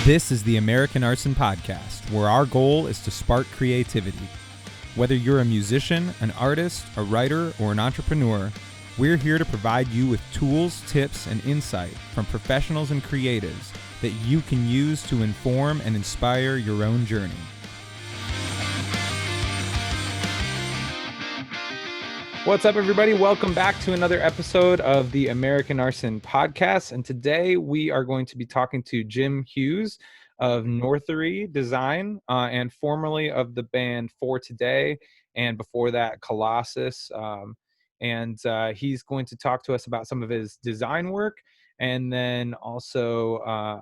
This is the American Arson podcast, where our goal is to spark creativity. Whether you're a musician, an artist, a writer, or an entrepreneur, we're here to provide you with tools, tips, and insight from professionals and creatives that you can use to inform and inspire your own journey. What's up, everybody? Welcome back to another episode of the American Arson podcast. And today we are going to be talking to Jim Hughes of Northery Design and formerly of the band For Today, and before that, Colossus. He's going to talk to us about some of his design work, and then also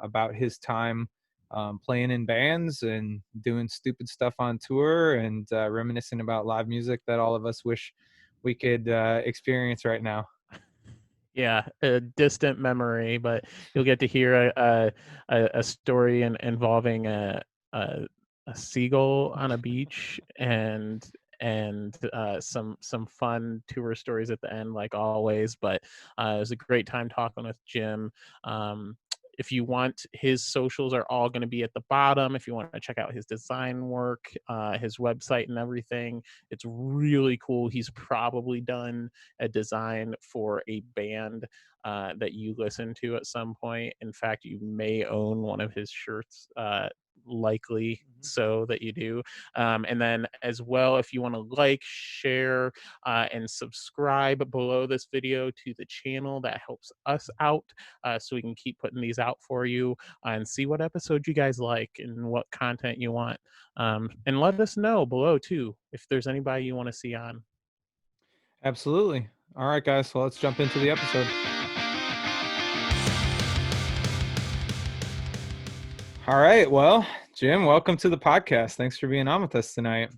about his time playing in bands and doing stupid stuff on tour, and reminiscing about live music that all of us wish we could experience right now. Yeah, a distant memory, but you'll get to hear a story involving a seagull on a beach and some fun tour stories at the end, like always. But it was a great time talking with Jim. If you want, his socials are all going to be at the bottom. If you want to check out his design work, his website and everything, it's really cool. He's probably done a design for a band that you listen to at some point. In fact, you may own one of his shirts, likely so that you do. And then as well, if you want to like, share, and subscribe below this video to the channel, that helps us out so we can keep putting these out for you and see what episode you guys like and what content you want. And let us know below too if there's anybody you want to see on. Absolutely. All right, guys, so let's jump into the episode. All right, well, Jim, welcome to the podcast. Thanks for being on with us tonight.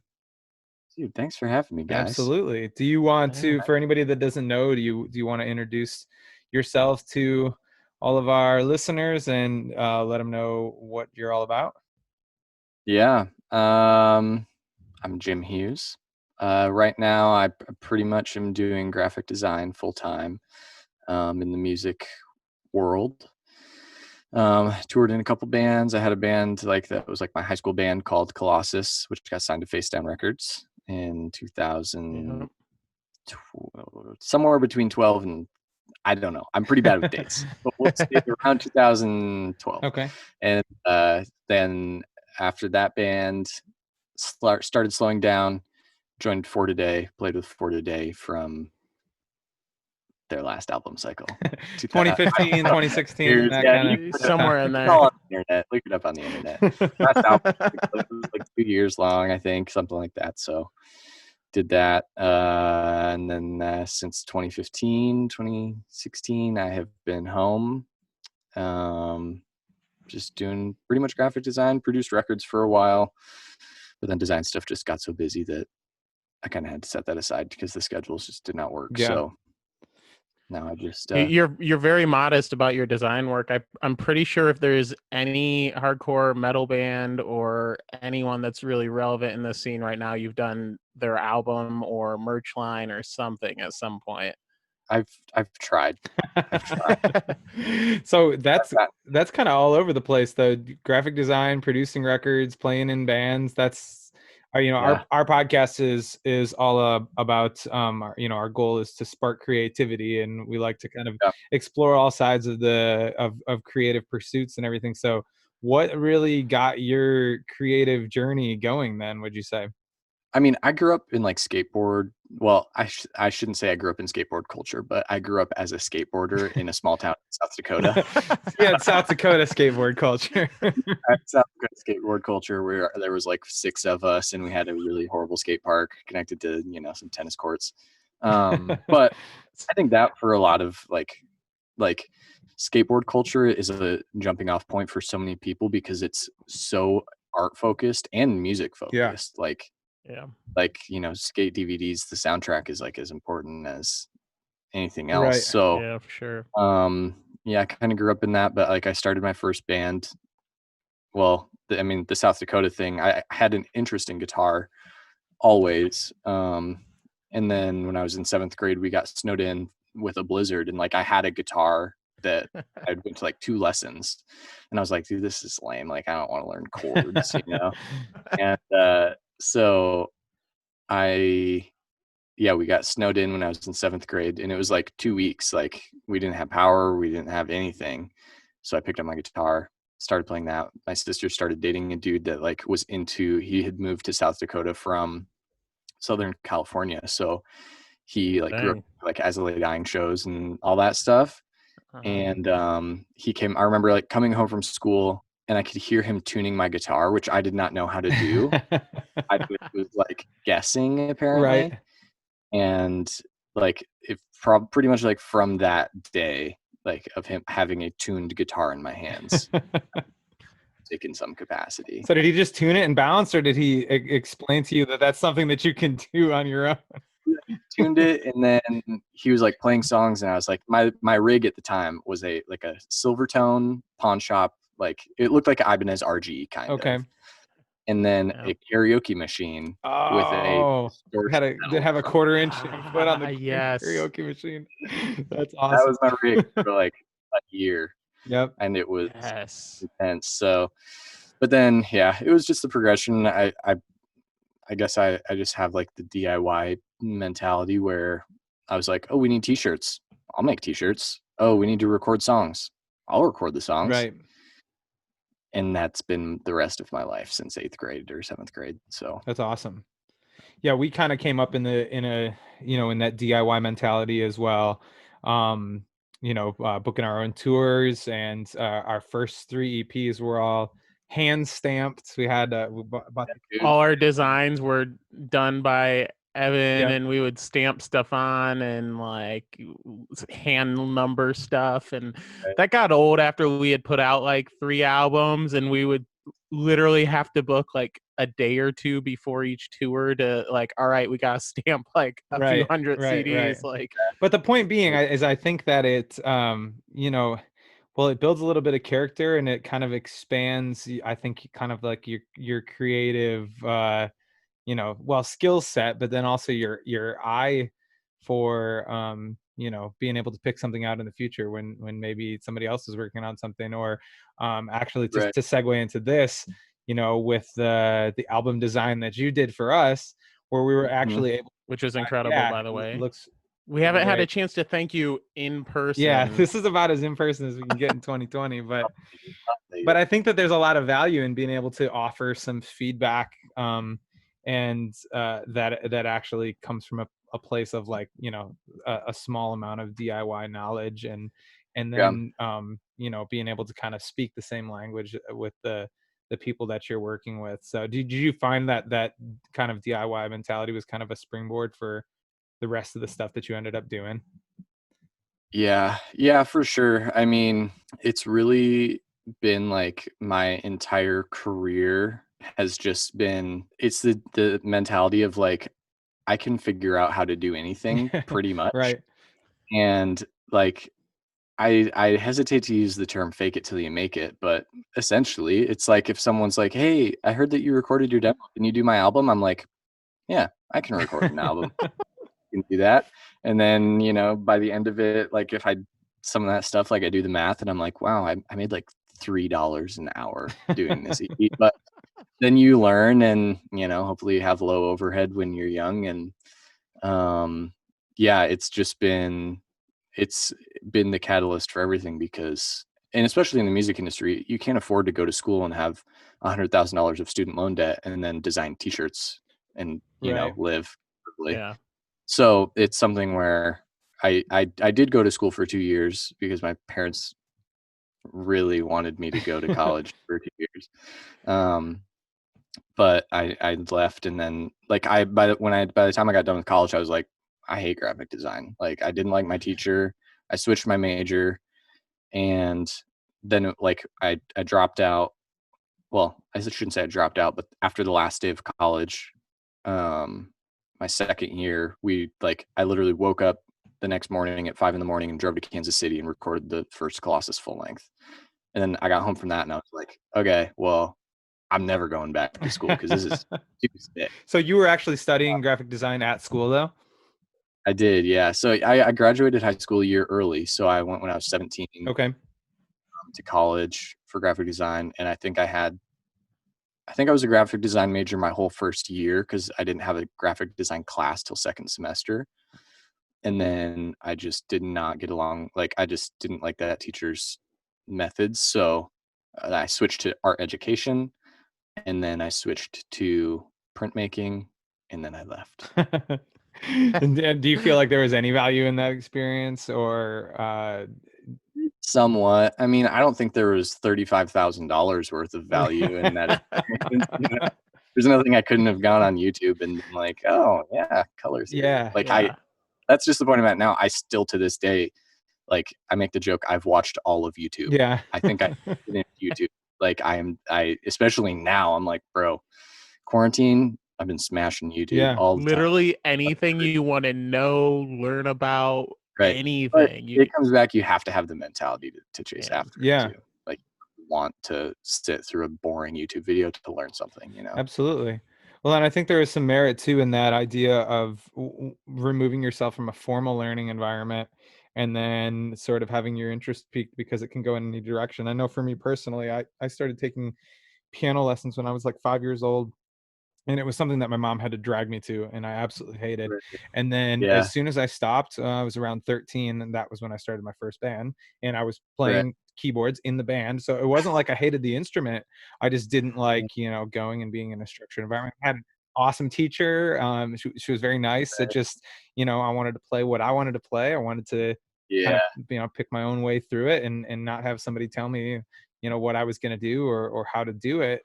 Dude, thanks for having me, guys. Absolutely. Do you want to, for anybody that doesn't know, do you want to introduce yourself to all of our listeners and let them know what you're all about? Yeah, I'm Jim Hughes. Right now, I pretty much am doing graphic design full time in the music world. Toured in a couple bands. I had a band that was like my high school band called Colossus, which got signed to Face Down Records in 2000, somewhere between 12 and I don't know. I'm pretty bad with dates, but we'll say around 2012. Okay. And then after that band started slowing down, joined For Today, played with For Today from their last album cycle. 2015, 2016, that kind of somewhere in there. All on the internet. Look it up on the internet. Last album was like 2 years long, I think, something like that. So did that. And then since 2015, 2016, I have been home. Just doing pretty much graphic design, produced records for a while, but then design stuff just got so busy that I kind of had to set that aside because the schedules just did not work. Yeah. So now I just you're very modest about your design work. I'm pretty sure if there's any hardcore metal band or anyone that's really relevant in the scene right now, you've done their album or merch line or something at some point. I've tried. So that's kind of all over the place, though. Graphic design, producing records, playing in bands. That's our podcast is all about our goal is to spark creativity, and we like to kind of explore all sides of of creative pursuits and everything. So what really got your creative journey going then, would you say? I mean, I grew up in skateboard. Well, I shouldn't say I grew up in skateboard culture, but I grew up as a skateboarder in a small town in South Dakota. Yeah, South Dakota skateboard culture. South Dakota skateboard culture, where there was like 6 of us, and we had a really horrible skate park connected to some tennis courts. But I think that for a lot of like skateboard culture is a jumping off point for so many people because it's so art focused and music focused. Yeah. Skate DVDs, the soundtrack is like as important as anything else. Right. So yeah, for sure. I kind of grew up in that, but I started my first band. Well, the South Dakota thing, I had an interest in guitar always. And then when I was in 7th grade, we got snowed in with a blizzard, and I had a guitar that I went to like 2 lessons, and I was like, dude, this is lame. Like, I don't want to learn chords, you know? And so I, yeah, we got snowed in when I was in 7th grade, and it was like 2 weeks. Like, we didn't have power, we didn't have anything. So I picked up my guitar, started playing that. My sister started dating a dude that like was into, he had moved to South Dakota from Southern California. So he like grew up Dang. like as a dying shows and all that stuff. Uh-huh. And he came, I remember like coming home from school and I could hear him tuning my guitar, which I did not know how to do. I was like guessing Right. apparently. And like it pretty much like from that day, like of him having a tuned guitar in my hands, in some capacity. So did he just tune it and bounce, or did he explain to you that that's something that you can do on your own? Tuned it, and then he was like playing songs, and I was like, my rig at the time was a like a Silvertone pawn shop, like it looked like an Ibanez RG kind Okay. of, and then Yeah. a karaoke machine with a Oh, distortion did pedal have a in front. 1/4 inch input on the Yes. karaoke machine. That's That awesome. was my rig for like a year, Yep. and it was Yes. intense. So, but then yeah, it was just the progression. I guess I just have like the DIY mentality where I was like, oh, we need t-shirts. I'll make t-shirts. Oh, we need to record songs. I'll record the songs. Right. And that's been the rest of my life since 8th grade or 7th grade. So That's awesome. Yeah, we kind of came up in that DIY mentality as well. Booking our own tours, and our first 3 EPs were all hand stamped. We had bought All our designs were done by Evan, Yep. and we would stamp stuff on and like hand number stuff. And that got old after we had put out like 3 albums, and we would literally have to book like a day or 2 before each tour to like, all right, we gotta stamp like a few hundred CDs. Like, but the point being is I think that it well, it builds a little bit of character, and it kind of expands, I think, kind of like your creative skill set, but then also your eye for being able to pick something out in the future when maybe somebody else is working on something. Or actually, just to segue into this, with the album design that you did for us, where we were actually able, which was incredible, by the way. looks we haven't had great. a chance to thank you in person. Yeah, this is about as in person as we can get in 2020, but I think that there's a lot of value in being able to offer some feedback, and that actually comes from a place of like a small amount of DIY knowledge, and then being able to kind of speak the same language with the people that you're working with. So did you find that kind of DIY mentality was kind of a springboard for the rest of the stuff that you ended up doing? Yeah, for sure. I mean, it's really been like my entire career has just been, it's the mentality of like I can figure out how to do anything pretty much. Right. And like I hesitate to use the term fake it till you make it, but essentially it's like if someone's like, "Hey, I heard that you recorded your demo. Can you do my album?" I'm like, "Yeah, I can record an album. Can do that." And then, by the end of it, like if I some of that stuff, like I do the math and I'm like, wow, I made like $3 an hour doing this EP. But then you learn and, hopefully you have low overhead when you're young. And yeah, it's been the catalyst for everything because, and especially in the music industry, you can't afford to go to school and have $100,000 of student loan debt and then design t-shirts and, Right. live. Yeah. So it's something where I did go to school for 2 years because my parents really wanted me to go to college for 2 years. But I left, and then like by the time I got done with college, I was like, I hate graphic design. Like I didn't like my teacher. I switched my major, and then like I dropped out. Well, I shouldn't say I dropped out, but after the last day of college, my second year, I literally woke up the next morning at 5 a.m. and drove to Kansas City and recorded the first Colossus full length. And then I got home from that and I was like, okay, well, I'm never going back to school because this is too sick. So you were actually studying graphic design at school, though? I did, yeah. So I graduated high school a year early. So I went when I was 17 Okay. to college for graphic design, and I think I was a graphic design major my whole first year because I didn't have a graphic design class till second semester. And then I just did not get along. Like, I just didn't like that teacher's methods. So I switched to art education, and then I switched to printmaking, and then I left. And do you feel like there was any value in that experience, or Somewhat. I mean, I don't think there was $35,000 worth of value in that experience. There's nothing I couldn't have gone on YouTube and been like, oh yeah, colors here. yeah, Like Yeah. that's just the point I'm at now. I still to this day, like I make the joke, I've watched all of YouTube. yeah, I think I finished YouTube. Like I especially now, I'm like, bro, quarantine, I've been smashing YouTube yeah, all the time. Literally anything you want to know, learn about, Right. But anything. it comes back, you have to have the mentality to chase Yeah. after it yeah. too. Like, you want to sit through a boring YouTube video to learn something, you know? Absolutely. Well, and I think there is some merit too in that idea of removing yourself from a formal learning environment and then sort of having your interest peaked because it can go in any direction. I know for me personally, I started taking piano lessons when I was like 5 years old. And it was something that my mom had to drag me to, and I absolutely hated. Right. And then Yeah. as soon as I stopped, I was around 13, and that was when I started my first band, and I was Right. playing keyboards in the band. So it wasn't like I hated the instrument. I just didn't like, going and being in a structured environment. I had an awesome teacher. She was very nice. It just, I wanted to play what I wanted to play. I wanted to kind Yeah. of, pick my own way through it and not have somebody tell me, what I was going to do or how to do it.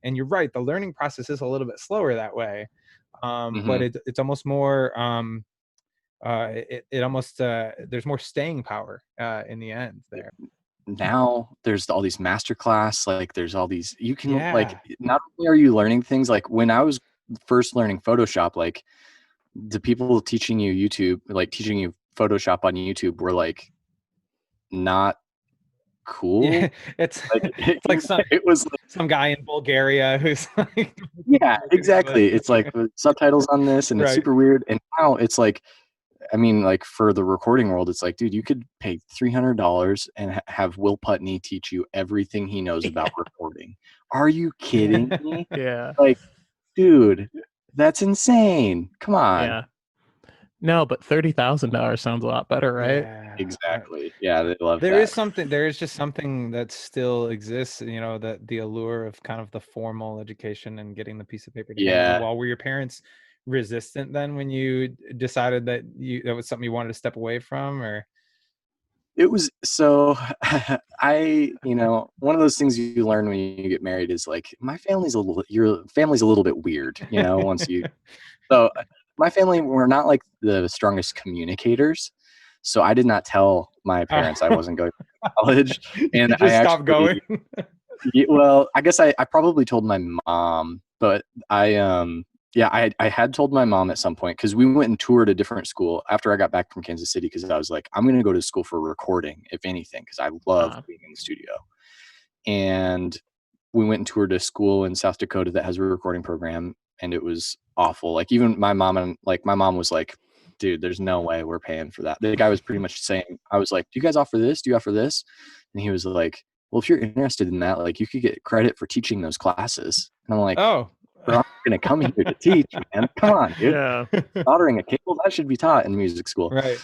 And you're right, the learning process is a little bit slower that way, but Mhm. it's almost more it almost there's more staying power in the end there. Now there's all these masterclass, like there's all these you can like Yeah. not only are you learning things, like when I was first learning Photoshop, like the people teaching you YouTube, like teaching you Photoshop on YouTube were like not Yeah, cool. it's Like it's like it was like, some guy in Bulgaria who's like yeah, looking exactly. English. It's like with subtitles on this and it's Right. super weird. And now it's like, I mean, like for the recording world, it's like, dude, you could pay $300 and have Will Putney teach you everything he knows about recording. Are you kidding me? Yeah. Like, dude, that's insane. Come on. Yeah. No, but $30,000 sounds a lot better, right? Yeah. Exactly. Yeah, they love There that. is something, there is just something that still exists, that the allure of kind of the formal education and getting the piece of paper to hand on the Yeah. wall. Were your parents resistant then when you decided that was something you wanted to step away from, or? It was so one of those things you learn when you get married is like your family's a little bit weird, once you so my family were not like the strongest communicators. So I did not tell my parents I wasn't going to college. You And I just stopped going. actually well, I guess I probably told my mom, but yeah, I had told my mom at some point because we went and toured a different school after I got back from Kansas City because I was like, I'm going to go to school for recording, if anything, because I love Uh, being in the studio. And we went and toured a school in South Dakota that has a recording program, and it was awful. Like even my mom was like, dude, there's no way we're paying for that. The guy was pretty much saying, I was like, do you guys offer this? Do you offer this? And he was like, well, if you're interested in that, like you could get credit for teaching those classes. And I'm like, Oh. bro, I'm going to come here to teach, man. Come on, dude. yeah. Soldering a cable, that should be taught in music school. Right.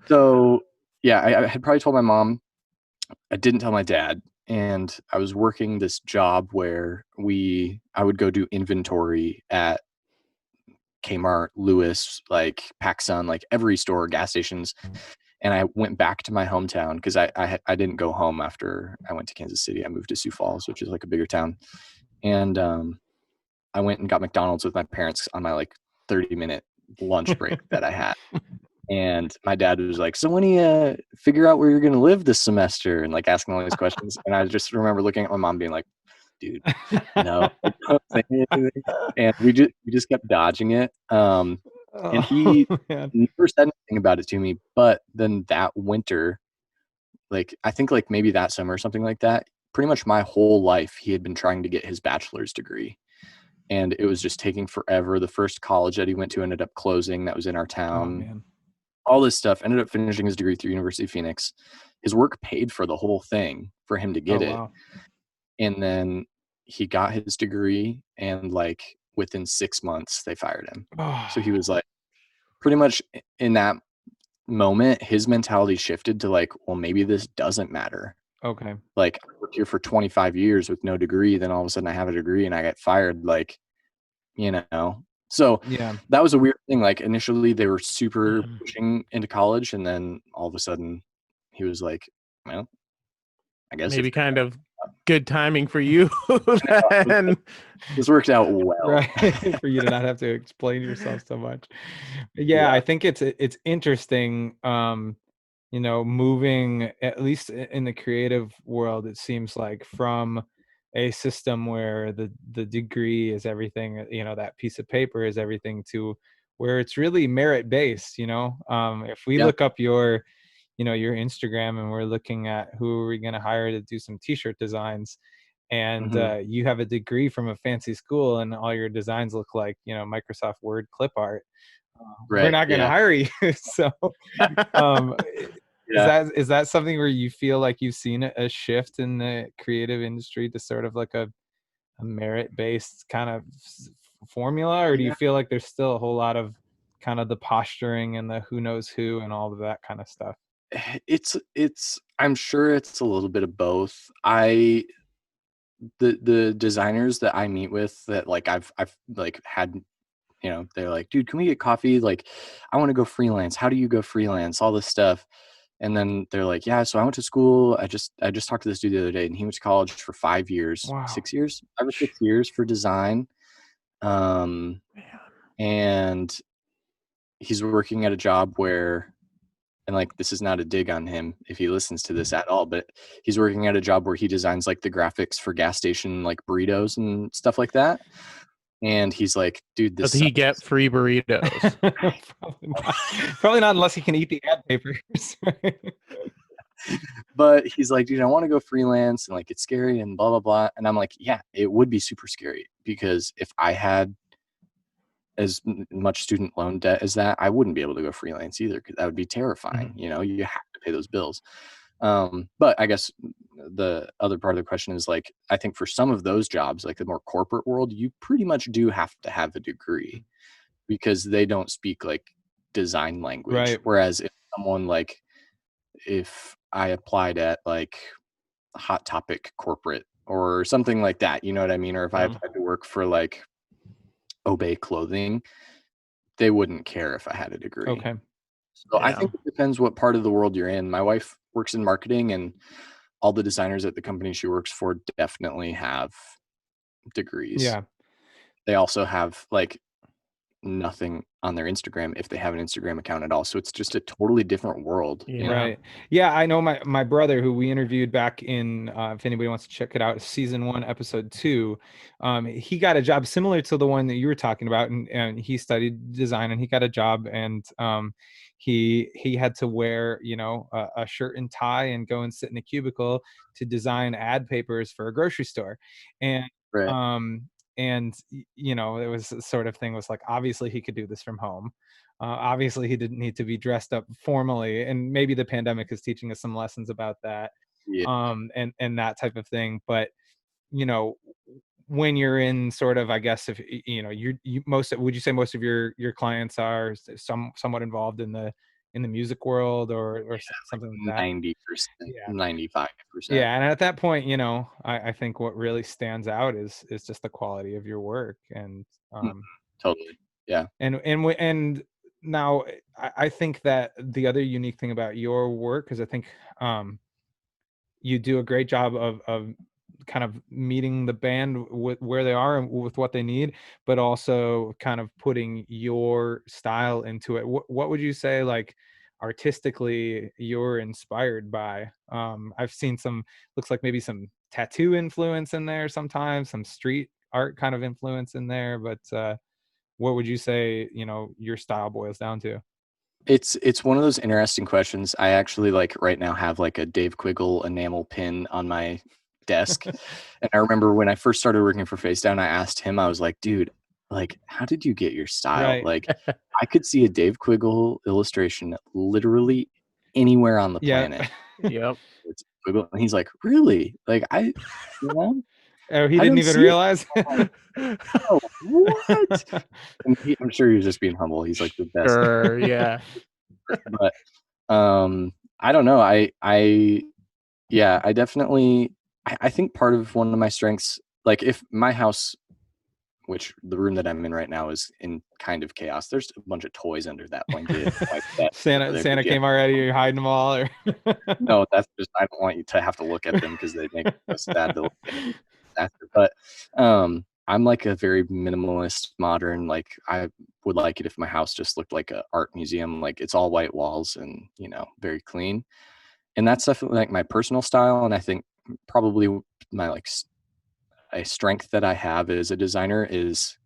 So yeah, I had probably told my mom. I didn't tell my dad. And I was working this job where I would go do inventory at Kmart, Lewis, like PacSun, like every store, gas stations. And I went back to my hometown because I didn't go home after I went to Kansas City. I moved to Sioux Falls, which is like a bigger town. And I went and got McDonald's with my parents on my like 30-minute lunch break that I had. And my dad was like, so when do you figure out where you're going to live this semester? And like asking all these questions. And I just remember looking at my mom being like, dude, no, don't say anything. And we just kept dodging it. And he Oh, man. never said anything about it to me. But then that winter, like I think like maybe that summer or something like that, pretty much my whole life he had been trying to get his bachelor's degree. and it was just taking forever. The first college that he went to ended up closing. That was in our Oh town. man. All this stuff. Ended up finishing his degree through University of Phoenix. His work paid for the whole thing for him to get Oh it. wow. And then he got his degree, and like within 6 months they fired him. So he was like, pretty much in that moment, his mentality shifted to like, well, maybe this doesn't matter. Okay. Like, I worked here for 25 years with no degree, then all of a sudden I have a degree and I get fired. Like, you know. So Yeah. that was a weird thing. Like, initially they were super pushing into college, and then all of a sudden he was like, well, I guess Maybe kind of good timing for you. Then. This worked out well. Right. For you to not have to explain yourself so much. Yeah, I think it's interesting, moving, at least in the creative world, it seems like, from a system where the degree is everything, that piece of paper is everything, to where it's really merit based. If we look up your Instagram, and we're looking at who are we going to hire to do some t-shirt designs, and you have a degree from a fancy school and all your designs look like Microsoft Word clip art, we're not going to hire you. So is that something where you feel like you've seen a shift in the creative industry to sort of like a merit-based kind of formula, or do you feel like there's still a whole lot of kind of the posturing and the who knows who and all of that kind of stuff? It's I'm sure it's a little bit of both. The designers that I meet with that like I've like had, they're like, dude, can we get coffee? Like, I want to go freelance. How do you go freelance? All this stuff. And then they're like, yeah, so I went to school. I just talked to this dude the other day, and he went to college for 5 years, Wow. 6 years, 5 or 6 years for design. And he's working at a job where, and like, this is not a dig on him if he listens to this at all, but he's working at a job where he designs like the graphics for gas station, like burritos and stuff like that. And he's like, dude, this Does he sucks. get free burritos? Probably not unless he can eat the ad papers. But he's like, dude, I want to go freelance, and like, it's scary and blah, blah, blah. And I'm like, yeah, it would be super scary, because if I had as much student loan debt as that, I wouldn't be able to go freelance either, because that would be terrifying. You have to pay those bills. But I guess the other part of the question is, like, I think for some of those jobs, like the more corporate world, you pretty much do have to have a degree, because they don't speak like design language. Right. Whereas if I applied at like Hot Topic corporate or something like that, you know what I mean? Or if I applied to work for like Obey Clothing, they wouldn't care if I had a degree. Okay. So I think it depends what part of the world you're in. My wife works in marketing, and all the designers at the company she works for definitely have degrees. Yeah. They also have like nothing on their Instagram, if they have an Instagram account at all. So it's just a totally different world. Right. Yeah, I know my brother, who we interviewed back in, if anybody wants to check it out, season 1, episode 2, he got a job similar to the one that you were talking about, and he studied design, and he got a job, and he had to wear a shirt and tie and go and sit in a cubicle to design ad papers for a grocery store. And it was the sort of thing, was like, obviously he could do this from home. Obviously he didn't need to be dressed up formally, and maybe the pandemic is teaching us some lessons about that. And that type of thing. But when you're in sort of, I guess, if would you say most of your clients are somewhat involved in the music world, or something like that? 90%, 95%. Yeah, and at that point, I think what really stands out is just the quality of your work. And totally. Yeah. And now I think that the other unique thing about your work is, I think you do a great job of kind of meeting the band with where they are and with what they need, but also kind of putting your style into it. What would you say, like, artistically, you're inspired by? I've seen looks like maybe some tattoo influence in there sometimes, some street art kind of influence in there, but what would you say, your style boils down to? It's one of those interesting questions. I actually, like, right now have like a Dave Quiggle enamel pin on my desk. And I remember when I first started working for Face Down, I asked him, I was like, dude, like, how did you get your style? Right. Like, I could see a Dave Quiggle illustration literally anywhere on the Yeah. planet. Yep. It's Quiggle. And he's like, really? Like, you know, Oh, he I didn't don't even see it. realize. Oh, what? And I'm sure he was just being humble. He's like the best. Sure, yeah. But I don't know. Yeah, I definitely, I think part of one of my strengths, like if my house, which the room that I'm in right now is in kind of chaos. There's a bunch of toys under that blanket. Like that over there, Santa yeah. came already. You're hiding them all, or No, that's just, I don't want you to have to look at them because they make me so sad to look at them after. But I'm like a very minimalist, modern. Like I would like it if my house just looked like an art museum. Like it's all white walls and very clean. And that's definitely like my personal style. And I think probably my a strength that I have as a designer is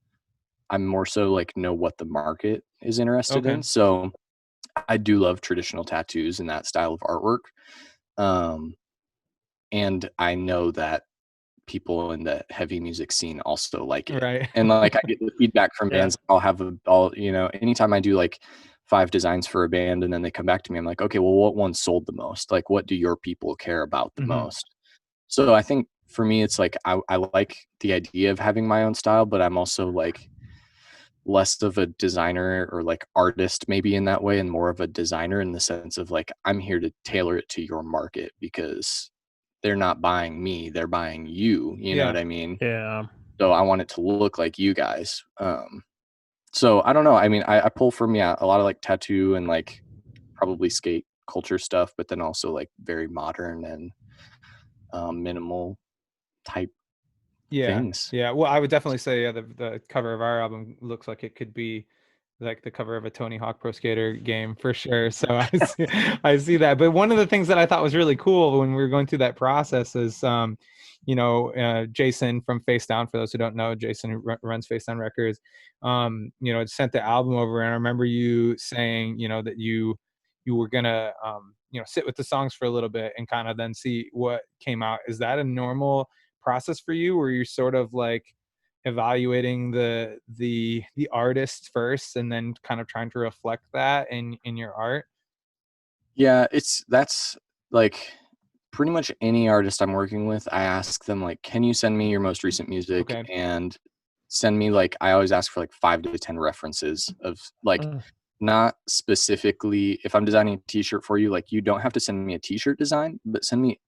I'm more so like know what the market is interested Okay. in. So I do love traditional tattoos and that style of artwork. Um, and I know that people in the heavy music scene also like it. Right. And like I get the feedback from Yeah. bands. Anytime I do like 5 designs for a band and then they come back to me, I'm like, okay, well, what one sold the most? Like, what do your people care about the most? So I think for me, it's like I like the idea of having my own style, but I'm also like less of a designer or like artist maybe in that way and more of a designer in the sense of like I'm here to tailor it to your market because they're not buying me, they're buying you, you know Yeah. what I mean? Yeah. So I want it to look like you guys. So I don't know. I mean, I pull from a lot of like tattoo and like probably skate culture stuff, but then also like very modern and minimal type Yeah. things. Yeah. Well, I would definitely say, yeah, the cover of our album looks like it could be like the cover of a Tony Hawk Pro Skater game for sure. So I see that. But one of the things that I thought was really cool when we were going through that process is, Jason from Face Down, for those who don't know, Jason who runs Face Down Records, sent the album over. And I remember you saying, that you were gonna, sit with the songs for a little bit and kind of then see what came out. Is that a normal process for you, where you're sort of like evaluating the artist first and then kind of trying to reflect that in your art? Yeah, that's like pretty much any artist I'm working with, I ask them like, "Can you send me your most recent music?" Okay. And send me like I always ask for like 5 to 10 references of like not specifically if I'm designing a t-shirt for you, like you don't have to send me a t-shirt design, but send me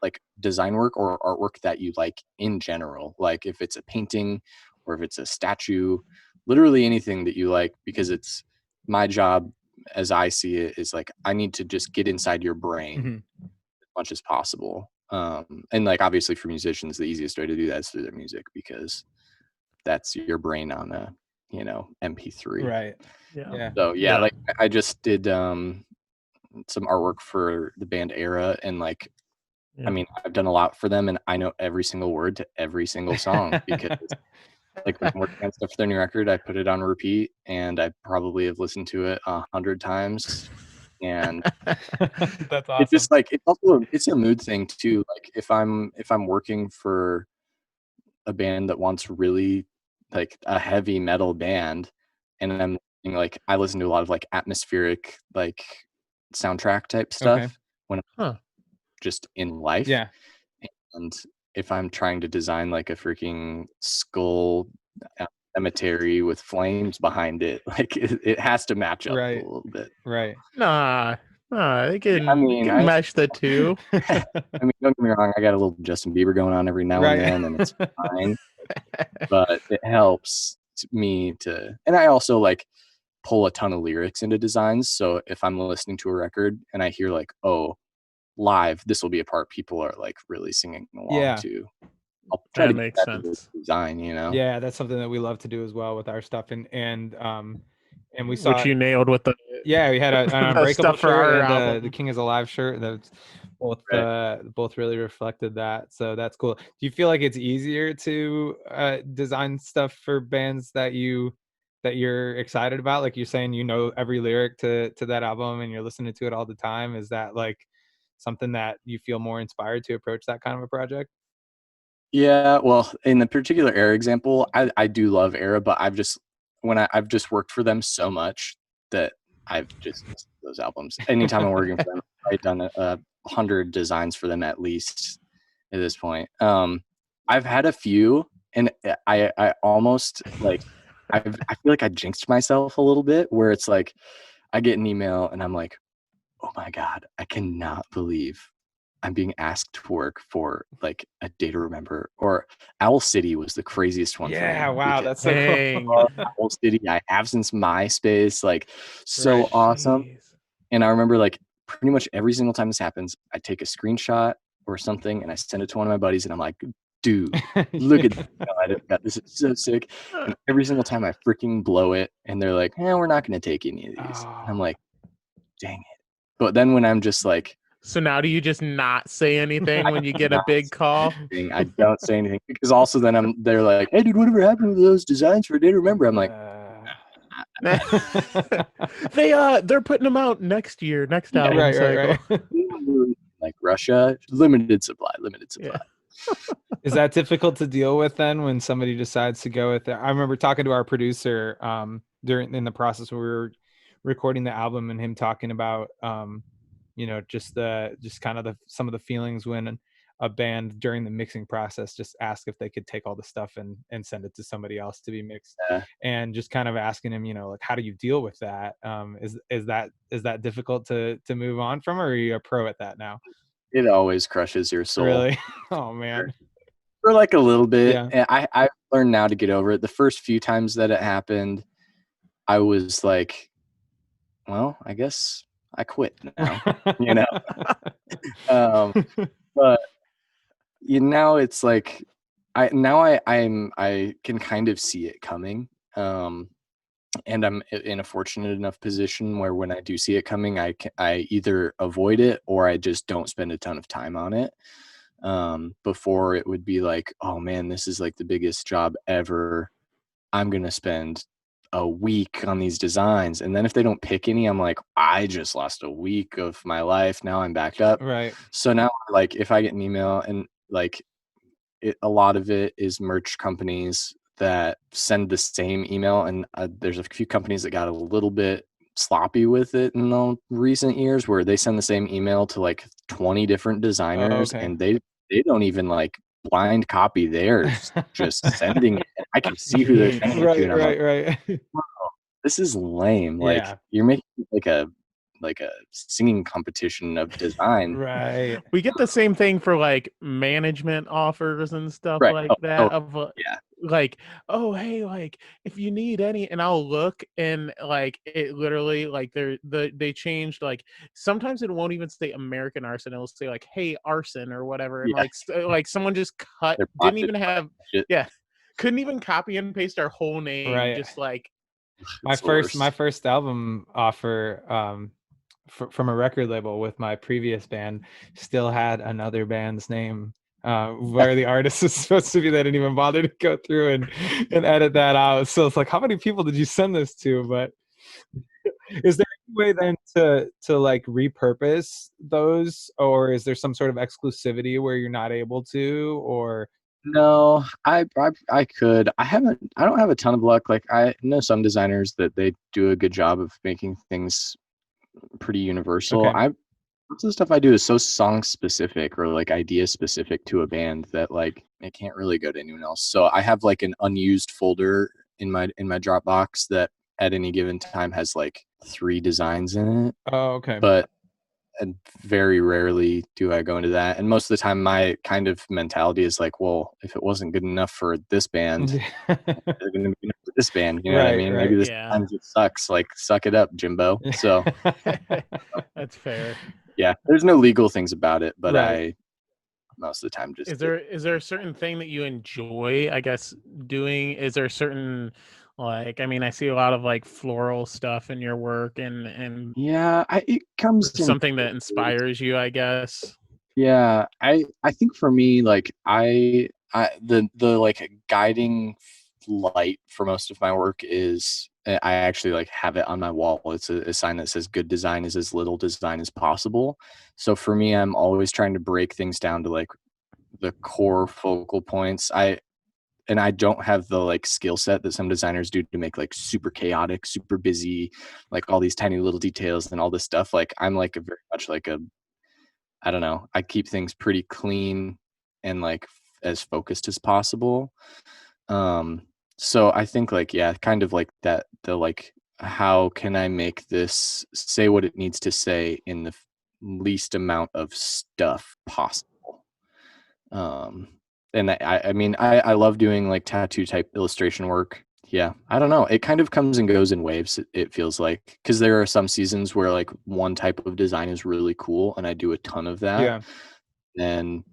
like design work or artwork that you like in general. Like if it's a painting or if it's a statue, literally anything that you like, because it's my job as I see it is like I need to just get inside your brain as much as possible. And like obviously for musicians, the easiest way to do that is through their music because that's your brain on a MP3. Right. Yeah. Yeah. So yeah, like I just did some artwork for the band Era and like I mean, I've done a lot for them and I know every single word to every single song because like when I'm working on stuff for their new record, I put it on repeat and I probably have listened to it 100 times. And That's it awesome. just like it's a mood thing too. Like if I'm working for a band that wants really like a heavy metal band and I'm like I listen to a lot of like atmospheric like soundtrack type Okay. stuff when I'm Huh. just in life. Yeah. And if I'm trying to design like a freaking skull cemetery with flames behind it, like it has to match up a Right. little bit. Right. Nah, they I can mean, mesh the two. I mean, don't get me wrong, I got a little Justin Bieber going on every now and Right. then, and it's fine. But it helps me to, and I also like pull a ton of lyrics into designs. So if I'm listening to a record and I hear like, oh, live, this will be a part people are like really singing along Yeah. to. I'll try That to get makes that into the sense. design, Yeah, that's something that we love to do as well with our stuff. And we Which saw, you nailed with the yeah, we had an the Unbreakable stuff for shirt our and the album. King is Alive shirt. That's Right. both really reflected that. So that's cool. Do you feel like it's easier to design stuff for bands that you're excited about? Like you're saying, every lyric to that album and you're listening to it all the time. Is that like something that you feel more inspired to approach that kind of a project? Yeah, well, in the particular Era example, I do love Era, but I've just worked for them so much that I've just missed those albums. Anytime I'm working for them, I've done 100 designs for them at least at this point. I've had a few, and I almost like I feel like I jinxed myself a little bit, where it's like I get an email and I'm like, oh my God, I cannot believe I'm being asked to work for like a Day to Remember, or Owl City was the craziest one for Yeah, me wow, because that's so cool. Dang. Owl City I have since MySpace, like so Right. awesome. Jeez. And I remember like pretty much every single time this happens, I take a screenshot or something and I send it to one of my buddies and I'm like, dude, look at this. This is so sick. And every single time I freaking blow it and they're like, we're not going to take any of these. And I'm Oh. like, dang it. But then when I'm just like, So now do you just not say anything when you get a big call? I don't say anything because also then they're like, hey dude, whatever happened to those designs for a Day to Remember? I'm like, they're putting them out next album right, cycle. right. like Russia, limited supply. Yeah. Is that difficult to deal with then when somebody decides to go with it? I remember talking to our producer in the process where we were recording the album, and him talking about just kind of some of the feelings when a band during the mixing process just ask if they could take all the stuff and send it to somebody else to be mixed. Yeah. And just kind of asking him, like, how do you deal with that? Is that difficult to move on from, or are you a pro at that now? It always crushes your soul. Really? Oh man. For like a little bit. Yeah. And I've learned now to get over it. The first few times that it happened, I was like, well, I guess I quit now, but now it's like, I can kind of see it coming. And I'm in a fortunate enough position where when I do see it coming, I either avoid it or I just don't spend a ton of time on it. Before it would be like, oh man, this is like the biggest job ever. I'm going to spend a week on these designs. And then if they don't pick any, I'm like, I just lost a week of my life. Now I'm backed up. Right. So now, like, if I get an email and like a lot of it is merch companies that send the same email. And there's a few companies that got a little bit sloppy with it in the recent years, where they send the same email to like 20 different designers, okay. and they don't even like blind copy theirs, just sending it. And I can see who they're sending it to, and I'm like, Right. this is lame. Like, Yeah. you're making like a singing competition of design. Right. We get the same thing for like management offers and stuff Right. like that. Yeah. Like, oh hey, like if you need any, and I'll look, and like it literally like they changed, like sometimes it won't even say American Arson, it'll say like, hey Arson or whatever, and Yeah. like someone just didn't even have couldn't even copy and paste our whole name, Right. just like my first album offer from a record label with my previous band still had another band's name where the artist is supposed to be. They didn't even bother to go through and edit that out. So it's like, how many people did you send this to? But is there any way then to like repurpose those, or is there some sort of exclusivity where you're not able to? Or No, I could. I don't have a ton of luck. Like, I know some designers that they do a good job of making things pretty universal. okay. Most of the stuff I do is so song specific or like idea specific to a band that like it can't really go to anyone else. So I have like an unused folder in my Dropbox that at any given time has like 3 designs in it. Oh, okay. But and very rarely do I go into that. And most of the time my kind of mentality is like, well, if it wasn't good enough for this band, it's gonna be enough for this band. You know what I mean? Maybe this time just sucks. Like, suck it up, Jimbo. So that's fair. yeah, there's no legal things about it, but Right. I most of the time just is there a certain thing that you enjoy, I guess, doing? Is there a certain, like, I mean, I see a lot of like floral stuff in your work, and yeah, it comes in something that inspires you, I guess. Yeah, I think for me, like, the like guiding light for most of my work is I actually like have it on my wall. It's a sign that says good design is as little design as possible. So for me, I'm always trying to break things down to like the core focal points. I don't have the like skill set that some designers do to make like super chaotic, super busy, like all these tiny little details and all this stuff. Like I'm like a very much like a, I don't know, I keep things pretty clean and like as focused as possible. So I think like, yeah, kind of like that, the like, how can I make this say what it needs to say in the least amount of stuff possible? Um, and I mean, I love doing like tattoo type illustration work. Yeah, I don't know. It kind of comes and goes in waves. It feels like, because there are some seasons where like one type of design is really cool, and I do a ton of that. Yeah. And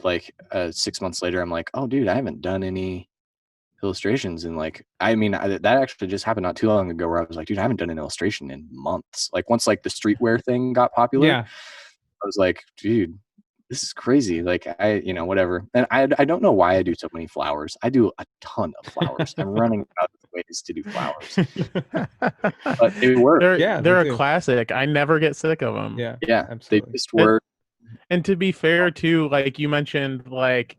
like 6 months later, I'm like, oh, dude, I haven't done any illustrations. And like, I mean, that actually just happened not too long ago, where I was like, dude, I haven't done an illustration in months. Like once like the streetwear thing got popular, Yeah. I was like, dude, this is crazy. Like whatever. And I don't know why I do so many flowers. I do a ton of flowers. I'm running out of ways to do flowers, but they work. Yeah, they're they a do. classic. I never get sick of them. Yeah. Yeah, Absolutely. they just work. And to be fair too, like you mentioned, like,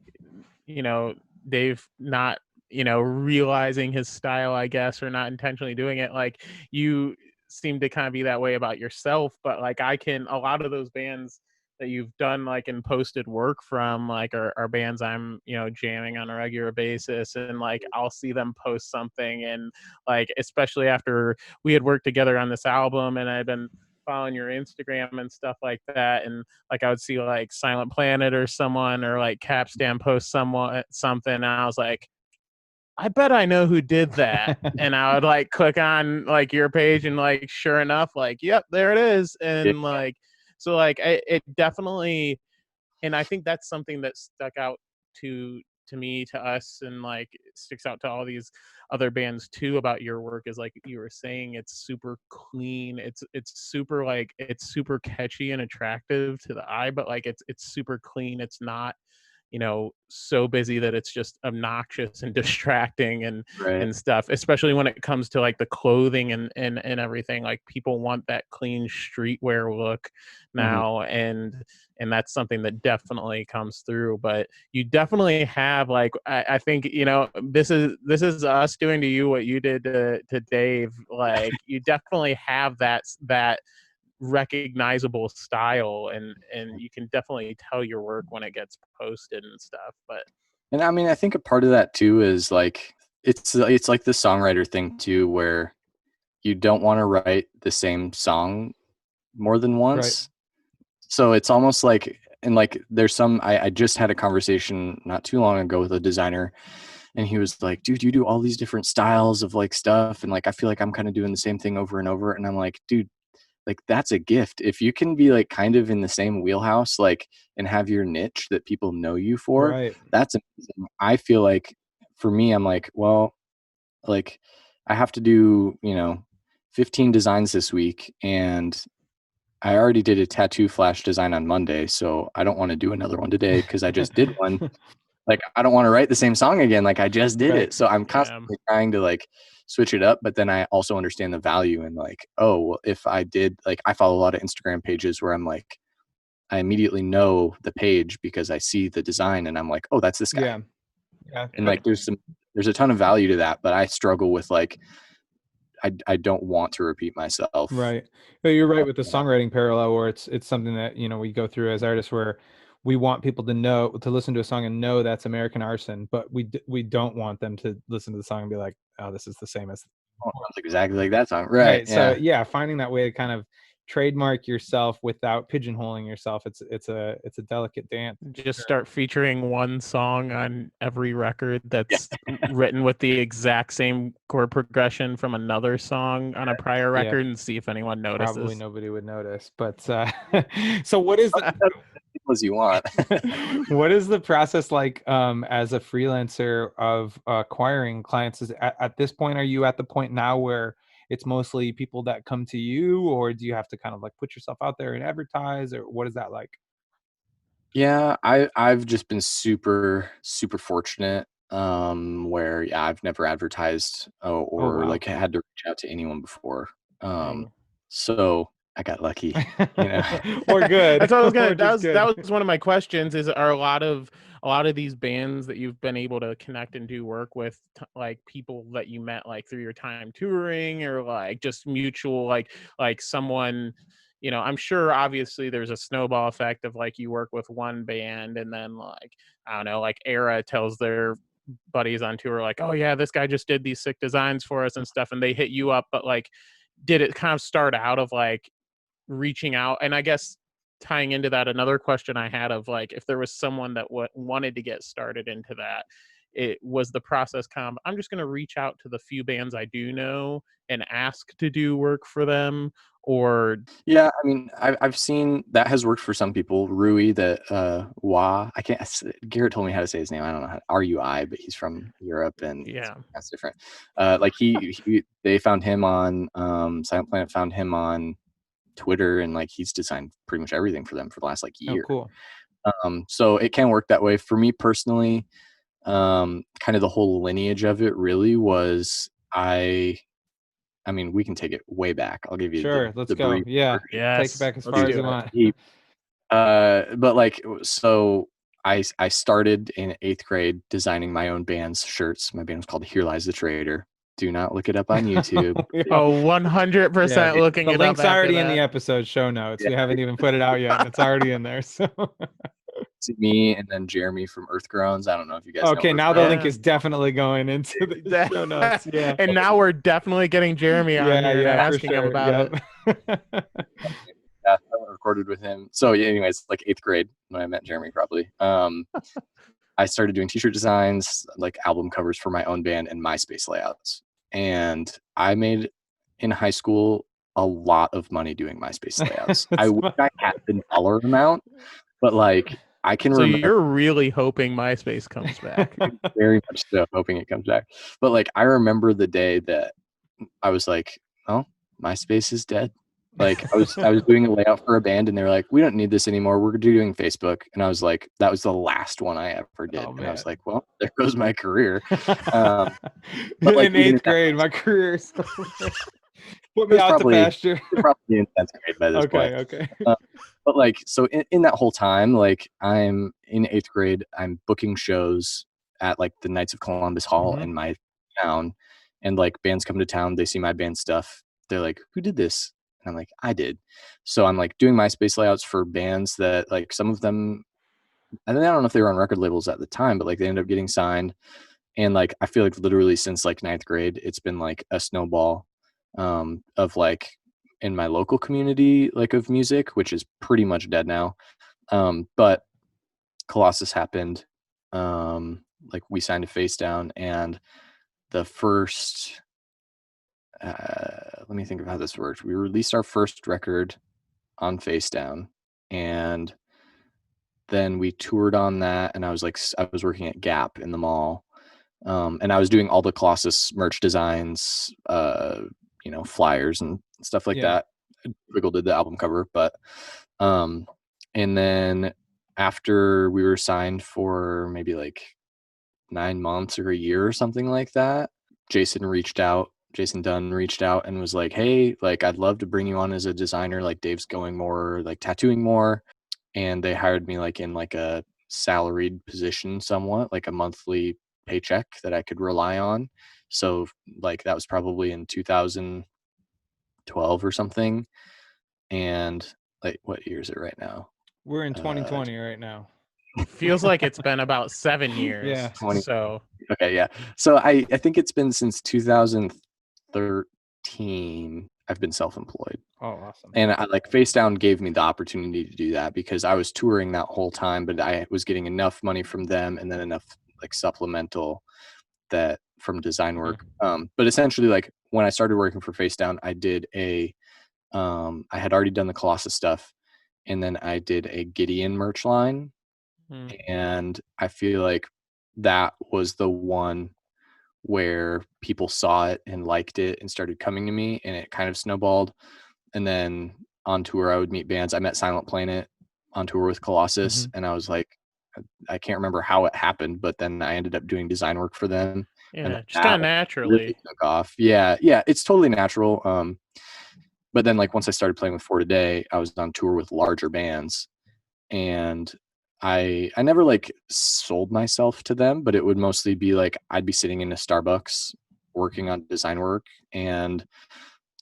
Dave not, realizing his style, I guess, or not intentionally doing it. Like you seem to kind of be that way about yourself, but like a lot of those bands that you've done like and posted work from like are bands I'm jamming on a regular basis, and like I'll see them post something, and like especially after we had worked together on this album and I've been following your Instagram and stuff like that, and like I would see like Silent Planet or someone or like Capstan post something, and I was like, I bet I know who did that. And I would like click on like your page, and like sure enough, like, yep, there it is. And like, so like it definitely, and I think that's something that stuck out to me, to us, and like sticks out to all these other bands too about your work, is like you were saying, it's super clean, it's super like, it's super catchy and attractive to the eye, but like it's super clean. It's not so busy that it's just obnoxious and distracting and Right. stuff, especially when it comes to like the clothing and everything. Like people want that clean streetwear look now, and that's something that definitely comes through. But you definitely have like, I think this is us doing to you what you did to Dave. Like you definitely have that recognizable style, and you can definitely tell your work when it gets posted and stuff. But And I mean, I think a part of that too is like, it's like the songwriter thing too, where you don't want to write the same song more than once. So it's almost like, and like there's some, I just had a conversation not too long ago with a designer, and he was like, dude, you do all these different styles of like stuff, and like I feel like I'm kind of doing the same thing over and over. And I'm like, dude, like that's a gift. If you can be like kind of in the same wheelhouse, like, and have your niche that people know you for, Right. that's amazing. I feel like for me, I'm like, well, like I have to do 15 designs this week, and I already did a tattoo flash design on Monday, so I don't want to do another one today because I just did one. Like I don't want to write the same song again, like I just did Right. it. So I'm constantly trying to like switch it up, but then I also understand the value in like, oh, well, if I did, like I follow a lot of Instagram pages where I'm like, I immediately know the page because I see the design and I'm like, oh, that's this guy. Yeah. Yeah. And like there's a ton of value to that, but I struggle with like, I don't want to repeat myself. Right. But you're right with the songwriting parallel, where it's something that, we go through as artists, where we want people to listen to a song and know that's American Arson, but we don't want them to listen to the song and be like, oh, this is the same as. Oh, it sounds exactly like that song. Right. Right. So Yeah. yeah, finding that way to kind of trademark yourself without pigeonholing yourself, it's a delicate dance. just start featuring one song on every record Yeah. that's written with the exact same chord progression from another song on a prior record, and see if anyone notices. Probably nobody would notice, but so what is As you want. what is the process like as a freelancer of acquiring clients? At this point, are you at the point now where it's mostly people that come to you, or do you have to kind of like put yourself out there and advertise, or what is that like? Yeah, I've just been super fortunate, where yeah, I've never advertised, Oh or wow. like had to reach out to anyone before. Dang. So I got lucky, you know. Or good. That's what I was gonna. Or just good. That was one of my questions. Are a lot of these bands that you've been able to connect and do work with, like people that you met like through your time touring, or like just mutual, like someone. You know, I'm sure obviously there's a snowball effect of like you work with one band and then like I don't know, like Era tells their buddies on tour like, oh yeah, this guy just did these sick designs for us and stuff, and they hit you up. But like, did it kind of start out of like reaching out? And I guess tying into that, another question I had of like, if there was someone that wanted to get started into that, it was the process kind of, I'm just going to reach out to the few bands I do know and ask to do work for them, or Yeah, I mean, I've seen that has worked for some people. Rui, I can't. Garrett told me how to say his name. I don't know how RUI, but he's from Europe and yeah, that's different. Like they found him on Silent Planet found him on Twitter, and like he's designed pretty much everything for them for the last like Oh, year. cool. So it can work that way. For me personally, kind of the whole lineage of it really was I mean, we can take it way back. I'll give you Sure, the let's go. brief Yeah. version. Take it yes, back as let's far as do you it. want. But like, so I started in 8th grade designing my own band's shirts. My band was called Here Lies the Traitor. Do not look it up on YouTube. Oh, 100% looking The it link's up after already in that. the episode show notes. Yeah. We haven't even put it out yet. It's already in there. So It's me and then Jeremy from Earth Groans. I don't know if you guys know okay, Earth now the Groans. link is definitely going into the show notes. Yeah. And now we're definitely getting Jeremy on here and for asking him about it. Yeah, I recorded with him. So yeah, anyways, like 8th grade when I met Jeremy, probably. I started doing t-shirt designs, like album covers for my own band and MySpace layouts. And I made in high school a lot of money doing MySpace layouts. I wish I had the dollar amount, but like I can So remember. you're really hoping MySpace comes back. Very much so, hoping it comes back. But like I remember the day that I was like, oh, MySpace is dead. Like I was doing a layout for a band and they were like, we don't need this anymore. We're doing Facebook. And I was like, that was the last one I ever did. Oh, and I was man. like, well, there goes my career. But like in 8th grade, my career is put me out to pasture. Probably in 10th grade by this point. Okay. But like, so in that whole time, like I'm in 8th grade, I'm booking shows at like the Knights of Columbus Hall in my town. And like bands come to town, they see my band stuff. They're like, who did this? And I'm like, I did. So I'm like doing MySpace layouts for bands that like some of them, I don't know if they were on record labels at the time, but like they ended up getting signed. And like, I feel like literally since like 9th grade, it's been like a snowball of like in my local community, like of music, which is pretty much dead now. But Colossus happened. Like we signed a Face Down, and the first let me think of how this worked. We released our first record on Face Down, and then we toured on that, and I was working at Gap in the mall, and I was doing all the Colossus merch designs, flyers and stuff like that. Wiggle did the album cover, but and then after we were signed for maybe like 9 months or a year or something like that, Jason Dunn reached out and was like, hey, like I'd love to bring you on as a designer. Like Dave's going more like tattooing more. And they hired me like in like a salaried position somewhat, like a monthly paycheck that I could rely on. So like that was probably in 2012 or something. And like, what year is it right now? We're in 2020 right now. Feels like it's been about 7 years. Yeah. 20. So okay, yeah. So I think it's been since 2013 I've been self-employed. Oh, awesome. And I like Face Down gave me the opportunity to do that because I was touring that whole time, but I was getting enough money from them and then enough like supplemental that from design work. But essentially like when I started working for Face Down, I did I had already done the Colossus stuff, and then I did a Gideon merch line. And I feel like that was the one where people saw it and liked it and started coming to me, and it kind of snowballed. And then on tour, I would meet bands. I met Silent Planet on tour with Colossus, and I was like, I can't remember how it happened, but then I ended up doing design work for them. yeah, and just kind of naturally. really took off. Yeah, it's totally natural. but then like once I started playing with For Today, I was on tour with larger bands, and I never like sold myself to them, but it would mostly be like I'd be sitting in a Starbucks working on design work, and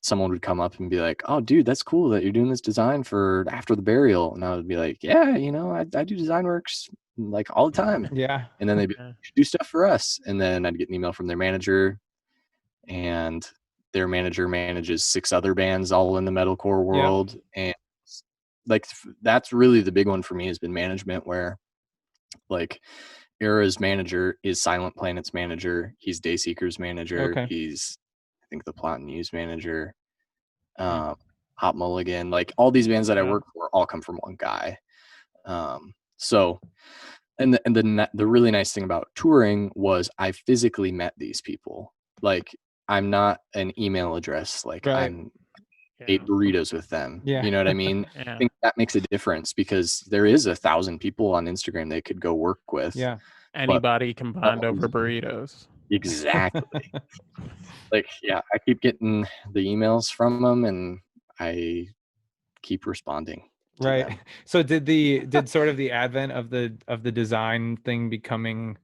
someone would come up and be like, "Oh, dude, that's cool that you're doing this design for After the Burial." And I would be like, "Yeah, I do design works like all the time." Yeah. And then they'd be Yeah. like, "You should do stuff for us." And then I'd get an email from their manager, and their manager manages 6 other bands all in the metalcore world. And like that's really the big one for me, has been management, where like Era's manager is Silent Planet's manager. He's Dayseeker's manager. Okay. He's, I think, the Plot and News manager. Hmm. Hot Mulligan, like all these bands that I Yeah. work for all come from one guy. So, and the really nice thing about touring was I physically met these people. Like I'm not an email address. Like Right. I'm Yeah. ate burritos with them. Yeah. You know what I mean? I Yeah. think that makes a difference, because there is 1,000 people on Instagram they could go work with. Yeah. Anybody can bond over burritos. Exactly. Like, yeah, I keep getting the emails from them, and I keep responding to Right. them. So did sort of the advent of the design thing becoming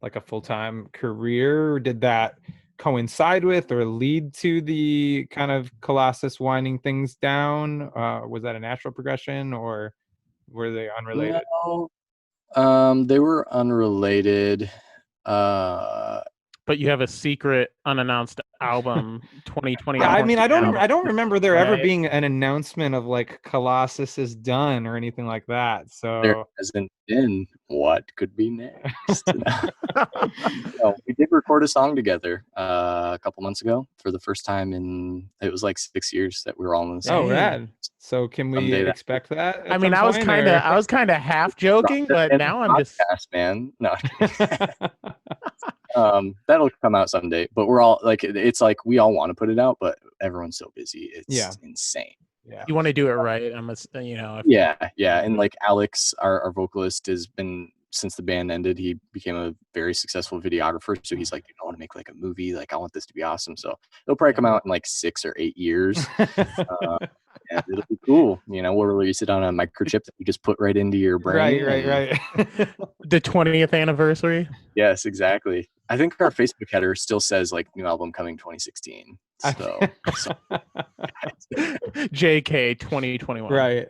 like a full-time career, or did that coincide with or lead to the kind of Colossus winding things down? Was that a natural progression, or were they unrelated? No, they were unrelated. Uh, But you have a secret unannounced album, 2020 Yeah, I mean, unannounced album, I don't remember there ever right? being an announcement of like Colossus is done or anything like that. there So hasn't been what could be next. No, we did record a song together a couple months ago for the first time in, it was like 6 years that we were all in the same. oh, Dang. rad. So can we Someday that expect that at I mean, some point, or? I was kind of half joking, but in now the I'm just podcast, man. No, I'm kidding. That'll come out someday. But we're all like, it's like we all want to put it out, but everyone's so busy. It's Yeah. insane. Yeah. you want to do it right. If, Yeah. And like Alex, our vocalist, has been, since the band ended, he became a very successful videographer. So he's like, I want to make like a movie. Like, I want this to be awesome. So it'll probably come out in like 6 or 8 years. And it'll be cool. We'll release it on a microchip that you just put right into your brain. Right. the 20th anniversary. Yes, exactly. I think our Facebook header still says like new album coming 2016. So JK 2021. Right.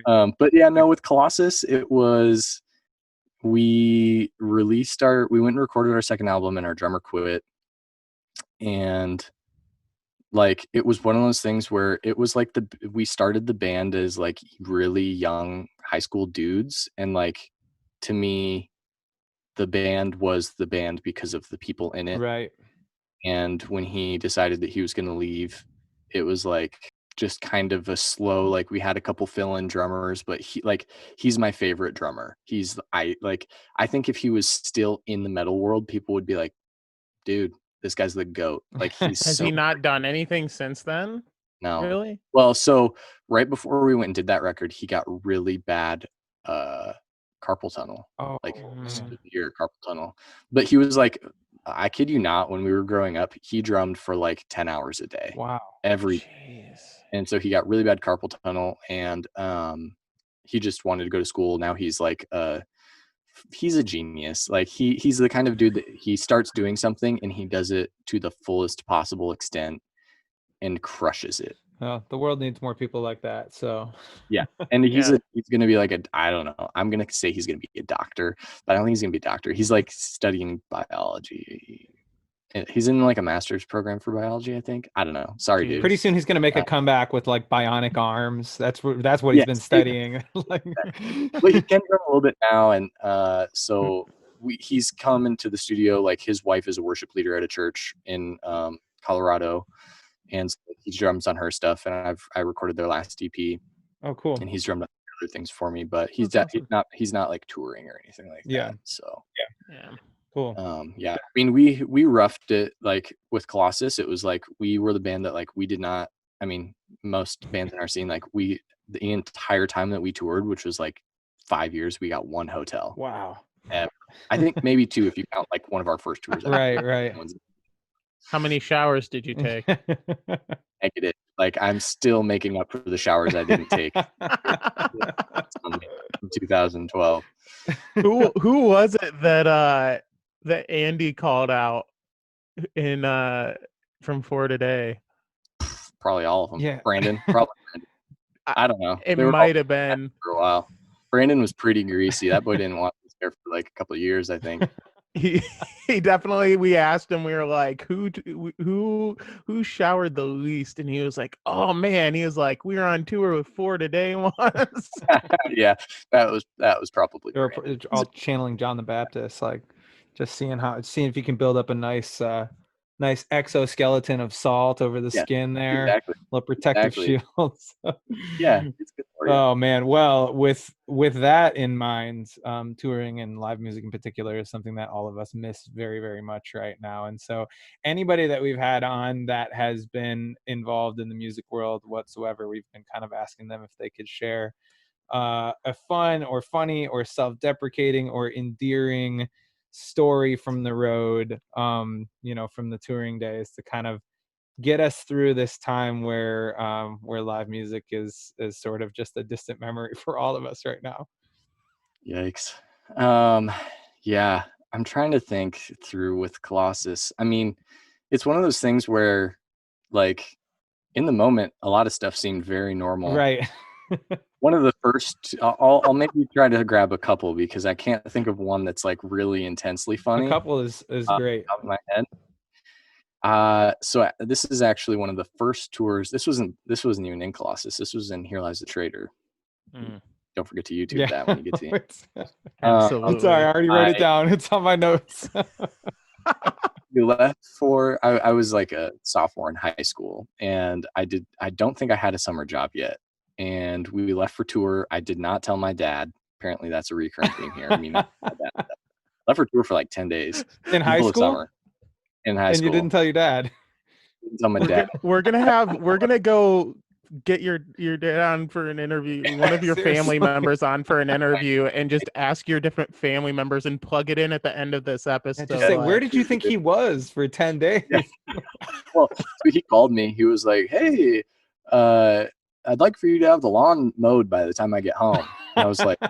Oh, but yeah, no, with Colossus, it was, we went and recorded our second album, and our drummer quit. And like, it was one of those things where it was like we started the band as like really young high school dudes. And like, to me, the band was the band because of the people in it. right. And when he decided that he was going to leave, it was like just kind of a slow, like we had a couple fill-in drummers, but he's my favorite drummer. I think if he was still in the metal world, people would be like, dude, this guy's the GOAT. Like, he's Has he not done anything since then? No. Really? Well, so right before we went and did that record, he got really bad carpal tunnel. Oh, Like man. severe carpal tunnel. But he was like, I kid you not, when we were growing up, he drummed for like 10 hours a day. Wow. Every Jeez. And so he got really bad carpal tunnel, and he just wanted to go to school. Now he's like he's a genius. Like he's the kind of dude that he starts doing something and he does it to the fullest possible extent and crushes it. Well, the world needs more people like that. So Yeah. And he's Yeah. he's gonna be like I don't know. I'm gonna say he's gonna be a doctor, but I don't think he's gonna be a doctor. He's like studying biology. He's in like a master's program for biology, I think. I don't know. Sorry, dude. pretty soon he's gonna make a comeback with like bionic arms. That's what he's been studying. Like, But he can drum a little bit now, and so he's come into the studio. Like, his wife is a worship leader at a church in Colorado, and so he drums on her stuff. And I recorded their last EP, oh, cool. and he's drummed on other things for me. But he's That's awesome. he's not like touring or anything like Yeah. that. So Yeah. Cool. yeah. I mean, we roughed it like with Colossus. It was like we were the band that like we did not. I mean, most bands in our scene, like the entire time that we toured, which was like 5 years, we got one hotel. Wow. I think maybe 2 if you count like one of our first tours. Right. How many showers did you take? Negative. Like I'm still making up for the showers I didn't take in 2012. Who was it that Andy called out in from For Today? Probably all of them. Yeah. Brandon, probably Brandon. I don't know. It They were all might have been. for a while. Brandon was pretty greasy. That boy didn't want his hair for like a couple of years, I think. He definitely. We asked him. We were like, who showered the least? And he was like, oh man. He was like, we were on tour with For Today once. Yeah, that was probably They're Brandon. all channeling John the Baptist, like just seeing if you can build up a nice exoskeleton of salt over the skin there, exactly. little protective shields. Yeah, it's good for you. Oh man, well, with that in mind, touring and live music in particular is something that all of us miss very, very much right now. And so anybody that we've had on that has been involved in the music world whatsoever, we've been kind of asking them if they could share a fun or funny or self-deprecating or endearing story from the road, from the touring days, to kind of get us through this time where live music is sort of just a distant memory for all of us right now. Yikes. Yeah, I'm trying to think through with Colossus. I mean, it's one of those things where, like, in the moment, a lot of stuff seemed very normal. Right. One of the first, I'll maybe try to grab a couple because I can't think of one that's like really intensely funny. A couple is great. Off my head. So this is actually one of the first tours. This wasn't even in Colossus. This was in Here Lies the Traitor. Don't forget to YouTube that when you get to the Absolutely. Sorry, I already wrote it down. It's on my notes. We left I was like a sophomore in high school, and I don't think I had a summer job yet. And we left for tour. I did not tell my dad. Apparently that's a recurring theme here. I mean, my dad left for tour for like 10 days. In high school? Summer. In high school. And you didn't tell your dad? Didn't tell my dad. We're gonna go get your dad on for an interview, one of your family members on for an interview, and just ask your different family members and plug it in at the end of this episode. Just say, where did you think he was for 10 days? Yeah. Well, so he called me. He was like, hey, I'd like for you to have the lawn mowed by the time I get home. And I was like, I'm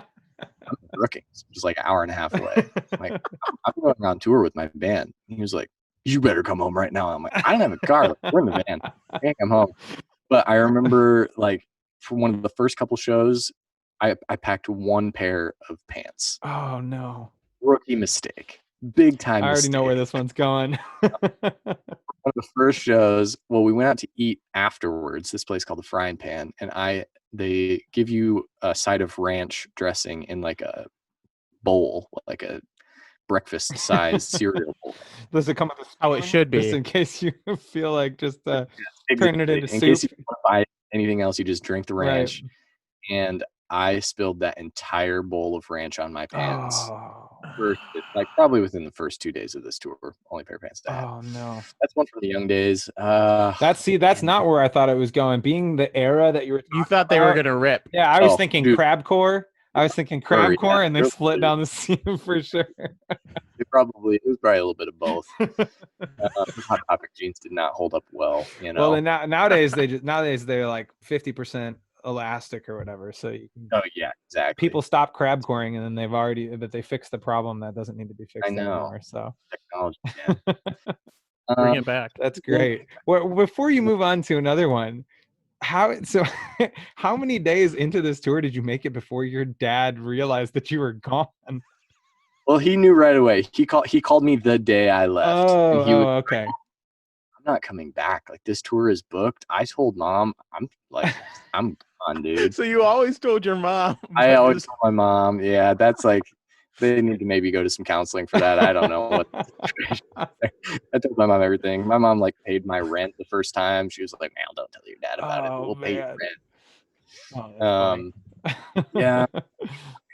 in Brookings, just like an hour and a half away. I'm like, I'm going on tour with my band. And he was like, you better come home right now. I'm like, I don't have a car. Like, we're in the van. I can't come home. But I remember, like, for one of the first couple shows, I packed one pair of pants. Oh no! Rookie mistake. Big time. I already know where this one's going. One of the first shows, well, we went out to eat afterwards. This place called the Frying Pan, and they give you a side of ranch dressing in like a bowl, like a breakfast size cereal bowl. Does it come with how it should be? Just in case you feel like just turning it into soup. In case you want to buy anything else, you just drink the ranch. Right. And I spilled that entire bowl of ranch on my pants. Like probably within the first 2 days of this tour. Only pair of pants to have. Oh no. That's one from the young days. That's not where I thought it was going. Being the era that you thought they were gonna rip. Yeah, I was thinking crabcore. I was thinking crabcore, and they split down the seam for sure. It was probably a little bit of both. Hot Topic jeans did not hold up well, you know. Well, and nowadays they're like 50% elastic or whatever, so you can. Oh yeah, exactly. People stop crabcoring, and then they fixed the problem that doesn't need to be fixed anymore. So technology, man. Bring it back. That's great. Well, before you move on to another one, how many days into this tour did you make it before your dad realized that you were gone? Well, he knew right away. He called me the day I left. Okay. I'm not coming back. Like, this tour is booked. I told Mom, I'm gone, dude. So you always told your mom? I always told my mom. Yeah, that's like, they need to maybe go to some counseling for that. I don't know what. I told my mom everything. My mom like paid my rent the first time. She was like, "Man, don't tell your dad about it. We'll pay your rent." Yeah.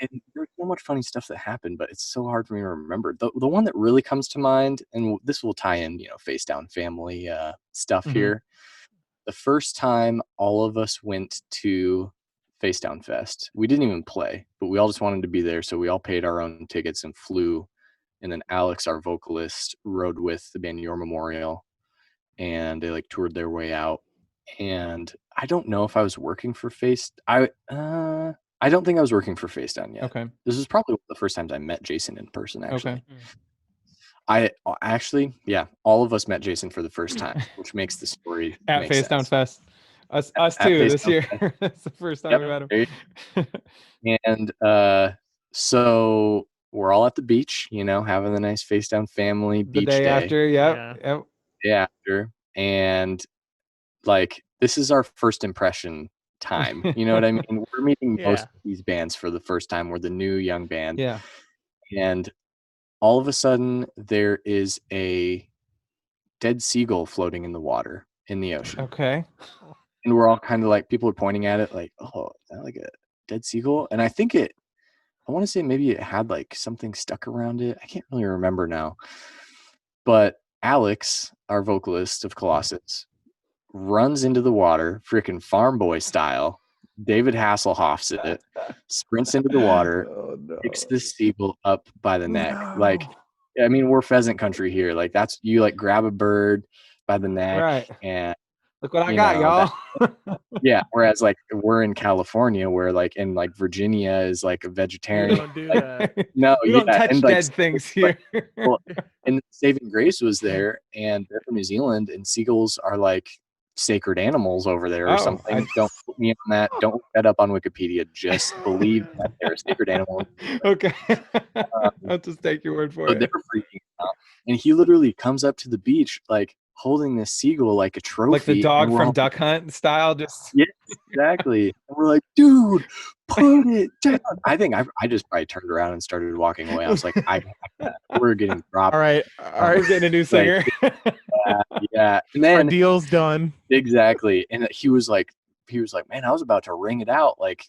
And there's so much funny stuff that happened, but it's so hard for me to remember. The one that really comes to mind, and this will tie in, face down family stuff here. The first time all of us went to Face Down Fest, we didn't even play, but we all just wanted to be there, so we all paid our own tickets and flew. And then Alex, our vocalist, rode with the band Your Memorial, and they like toured their way out. and I don't know if I was working for I don't think I was working for Face Down yet. Okay. This was probably one of the first times I met Jason in person, actually. Okay. I actually, yeah, all of us met Jason for the first time, which makes the story At make Face Down sense. Fest. Us At too Face this Down year. Fest. That's the first time Yep, we met him. there you- And so we're all at the beach, having the nice Face Down family The beach day day. after, yep. Yeah. Yep. Day after, and like this is our first impression time. You know what I mean? We're meeting most Yeah. of these bands for the first time. We're the new young band, Yeah. and all of a sudden there is a dead seagull floating in the water in the ocean. Okay. And we're all kind of like, people are pointing at it like, oh, is that like a dead seagull? And I want to say maybe it had like something stuck around it. I can't really remember now. But Alex, our vocalist of Colossus, runs into the water, freaking farm boy style. David Hasselhoff's it, sprints into the water, Oh, no. picks the seagull up by the neck. No. Like, I mean, we're pheasant country here. Like, that's, you like grab a bird by the neck, Right. and Look what I got, y'all. yeah. Whereas like we're in California, where like in like Virginia is like a We vegetarian. don't do Like, that. no, We yeah, don't touch and like dead things here. well, and Saving Grace was there, and they're from New Zealand, and seagulls are like sacred animals over there or Oh, something. Don't put me on that. Don't look that up on Wikipedia. Just believe that they're a sacred animal. Okay. I'll just take your word for So it. they're freaking out, and he literally comes up to the beach like holding this seagull like a trophy, Like the dog and we're from all, Duck Hunt style, just yes, exactly. And we're like, dude, put it down. I think I just probably turned around and started walking away. I was like, we're getting dropped. All right. we're getting a new singer. Yeah. And Our then deal's done. exactly. And he was like, man, I was about to wring it out. Like,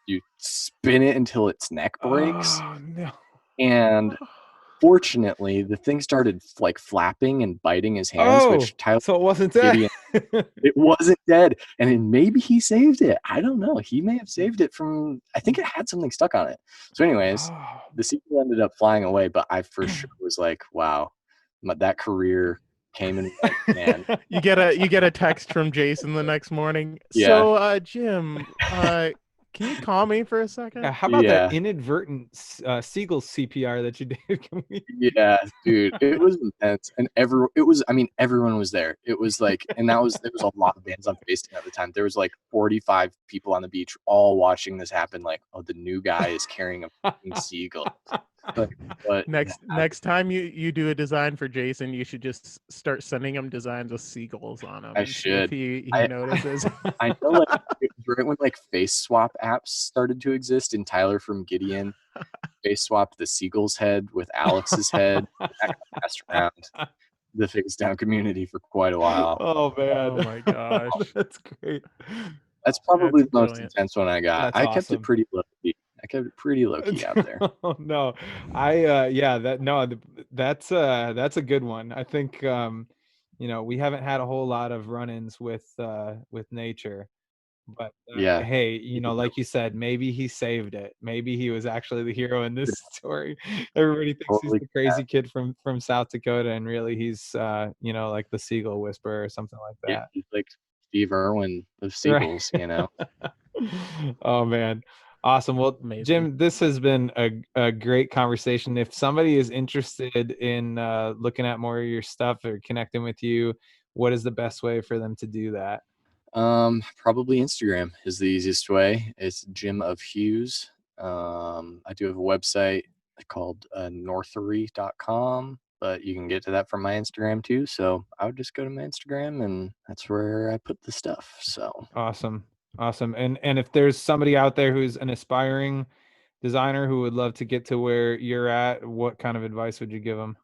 you spin it until its neck breaks. Oh, no. And fortunately, the thing started like flapping and biting his hands, Oh, which Tyler so it wasn't dead. Gideon, it wasn't dead. And then maybe he saved it. I don't know. He may have saved it from, I think it had something stuck on it. So anyways, Oh. the sequel ended up flying away, but I for sure was like, wow, that career came and went, man. You get a text from Jason the next morning. Yeah. So Jim, can you call me for a second? Yeah, how about Yeah. that inadvertent Seagull CPR that you did? Can we... Yeah, dude, it was intense, and everyone was there. It was like, and there was a lot of bands on FaceTime at the time. There was like 45 people on the beach, all watching this happen. Like, oh, the new guy is carrying a fucking seagull. But Next time you do a design for Jason, you should just start sending him designs with seagulls on them. I and see if should. he I- notices. I know, like, it was right when like face swap apps started to exist, and Tyler from Gideon face swapped the seagull's head with Alex's head. That kind of passed around the Face Down community for quite a while. Oh man! Oh my gosh, that's great. That's probably That's the most brilliant. intense one I got. That's I kept awesome. it pretty low key. Out there. Oh no, that's a good one. I think we haven't had a whole lot of run-ins with nature, but Yeah. hey, like you said, maybe he saved it. Maybe he was actually the hero in this story. Everybody thinks he's Totally. the crazy kid from South Dakota, and really he's like the seagull whisperer or something like Yeah, that. he's like Steve Irwin of Seagulls, Oh man, awesome. Well, Amazing. Jim, this has been a great conversation. If somebody is interested in looking at more of your stuff or connecting with you, what is the best way for them to do that? Probably Instagram is the easiest way. It's Jim of Hughes. I do have a website called northery.com, but you can get to that from my Instagram too. So I would just go to my Instagram, and that's where I put the stuff. So Awesome. And if there's somebody out there who's an aspiring designer who would love to get to where you're at, what kind of advice would you give them?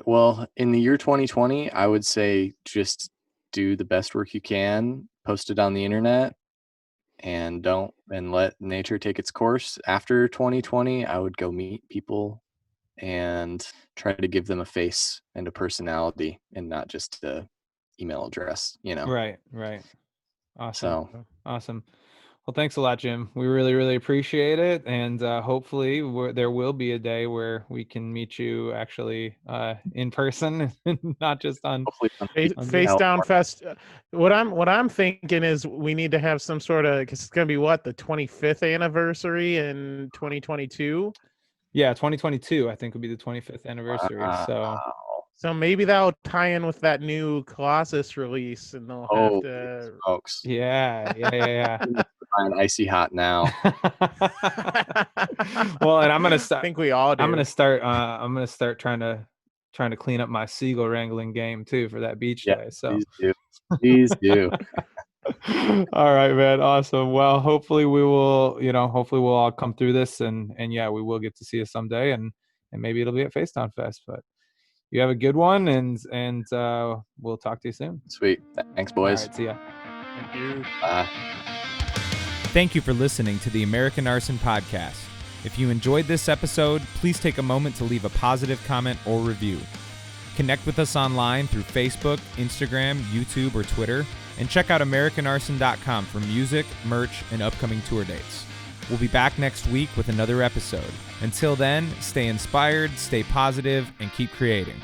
well, in the year 2020, I would say just do the best work you can, post it on the internet, and let nature take its course. After 2020, I would go meet people and try to give them a face and a personality, and not just a email address, Right. Awesome. So Awesome. Well, thanks a lot, Jim. We really, really appreciate it. And hopefully there will be a day where we can meet you actually in person, not just on, Hopefully, on Face this. Down Fest. What I'm thinking is we need to have some sort of, because it's going to be what, the 25th anniversary in 2022. Yeah, 2022, I think, would be the 25th anniversary. So maybe that'll tie in with that new Colossus release, and they'll have to. folks. Yeah. Icy hot now. Well, and I'm gonna I start. think we all do. I'm gonna start trying to clean up my Seagull wrangling game too for that beach day. So Please do. all right, man. Awesome. Well, hopefully hopefully we'll all come through this, and yeah, we will get to see you someday, and maybe it'll be at Facedown Fest. But you have a good one, and we'll talk to you soon. Sweet. Thanks, boys. All right, see ya. Thank you. Bye. Thank you for listening to the American Arson podcast. If you enjoyed this episode, please take a moment to leave a positive comment or review. Connect with us online through Facebook, Instagram, YouTube, or Twitter, and check out AmericanArson.com for music, merch, and upcoming tour dates. We'll be back next week with another episode. Until then, stay inspired, stay positive, and keep creating.